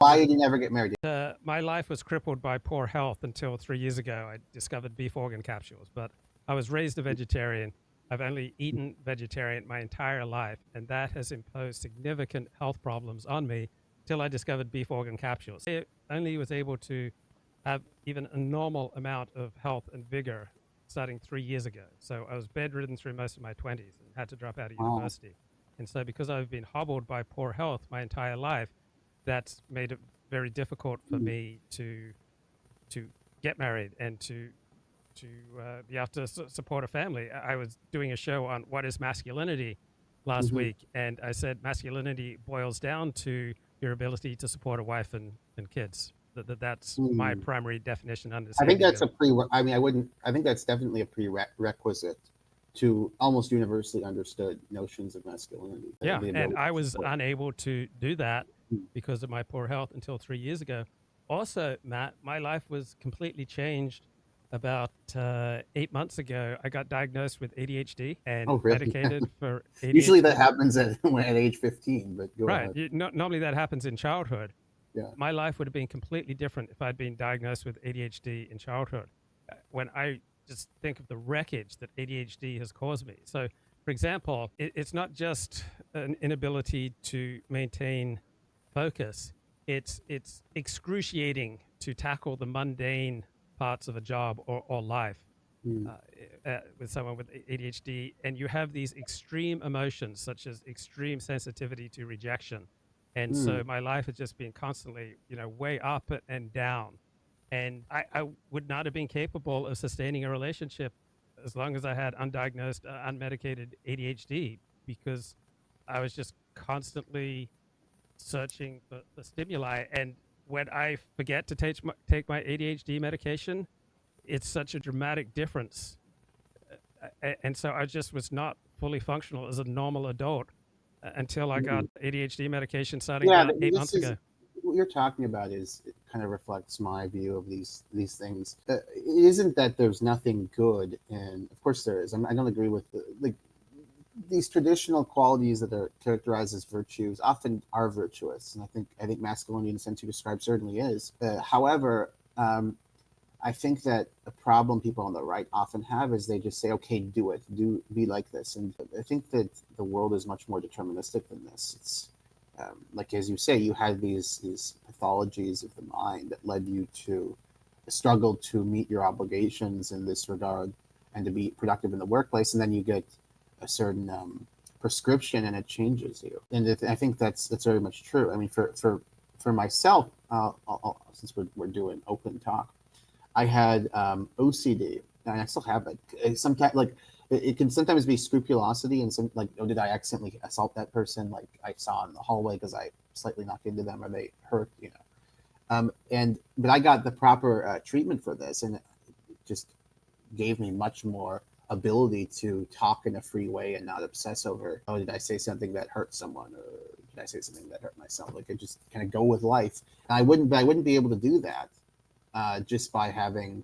Why did you never get married? My life was crippled by poor health until 3 years ago. I discovered beef organ capsules, but I was raised a vegetarian. I've only eaten vegetarian my entire life, and that has imposed significant health problems on me till I discovered beef organ capsules. I only was able to have even a normal amount of health and vigor starting 3 years ago. So I was bedridden through most of my 20s and had to drop out of Wow. university. And so, because I've been hobbled by poor health my entire life, that's made it very difficult for Mm, me to get married and to be able to support a family. I was doing a show on what is masculinity last mhm, week, and I said masculinity boils down to your ability to support a wife and kids. That's my mm. primary definition, I think understanding that's of. a pre. I mean, I wouldn't. I think that's definitely a prerequisite to almost universally understood notions of masculinity. Yeah, The and ability I to was support. unable to do that Mm. because of my poor health until 3 years ago. Also, Matt, my life was completely changed about 8 months ago. I got diagnosed with ADHD Oh, and really? medicated for Usually that ADHD. happens at age 15. But go Right. ahead. Normally that happens in childhood. Yeah. My life would have been completely different if I'd been diagnosed with ADHD in childhood. When I just think of the wreckage that ADHD has caused me. So, for example, it's not just an inability to maintain focus. It's excruciating to tackle the mundane parts of a job or life Mm. uh, with someone with ADHD, and you have these extreme emotions such as extreme sensitivity to rejection. And Mm. so my life has just been constantly, way up and down. And I would not have been capable of sustaining a relationship as long as I had undiagnosed, unmedicated ADHD, because I was just constantly searching for stimuli. And when I forget to take my ADHD medication, it's such a dramatic difference. And so I just was not fully functional as a normal adult until I got Mm. ADHD medication starting Yeah. about eight This months is ago. what you're talking about. Is it kind of reflects my view of these things. It isn't that there's nothing good, and of course there is. I don't agree with like these traditional qualities that are characterized as virtues often are virtuous, and I think masculinity in the sense you described certainly is. However, I think that a problem people on the right often have is they just say, "Okay, do it, do be like this," and I think that the world is much more deterministic than this. It's like as you say, you had these pathologies of the mind that led you to struggle to meet your obligations in this regard and to be productive in the workplace, and then you get a certain prescription and it changes you. And I think that's very much true. I mean, for myself, since we're doing open talk, I had OCD, and I still have it. Sometimes, like it can sometimes be scrupulosity, and some like, oh, did I accidentally assault that person? Like I saw in the hallway because I slightly knocked into them, or they hurt, you know. And but I got the proper treatment for this, and it just gave me much more ability to talk in a free way and not obsess over, oh, did I say something that hurt someone, or did I say something that hurt myself? Like I just kind of go with life. And I wouldn't be able to do that just by having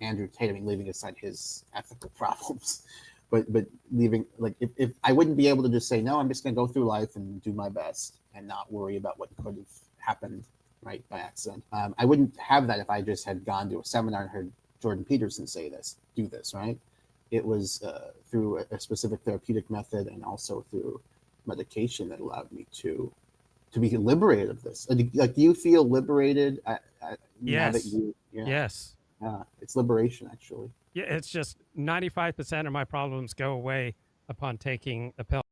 Andrew Tate. I mean, leaving aside his ethical problems, but leaving, like, if I wouldn't be able to just say no, I'm just going to go through life and do my best and not worry about what could have happened, right, by accident. I wouldn't have that if I just had gone to a seminar and heard Jordan Peterson say this, do this, right. It was through a specific therapeutic method and also through medication that allowed me to be liberated of this. Like, do you feel liberated now that Yes. you? Yeah, Yes. yeah, it's liberation actually. Yeah. It's just 95% of my problems go away upon taking a pill.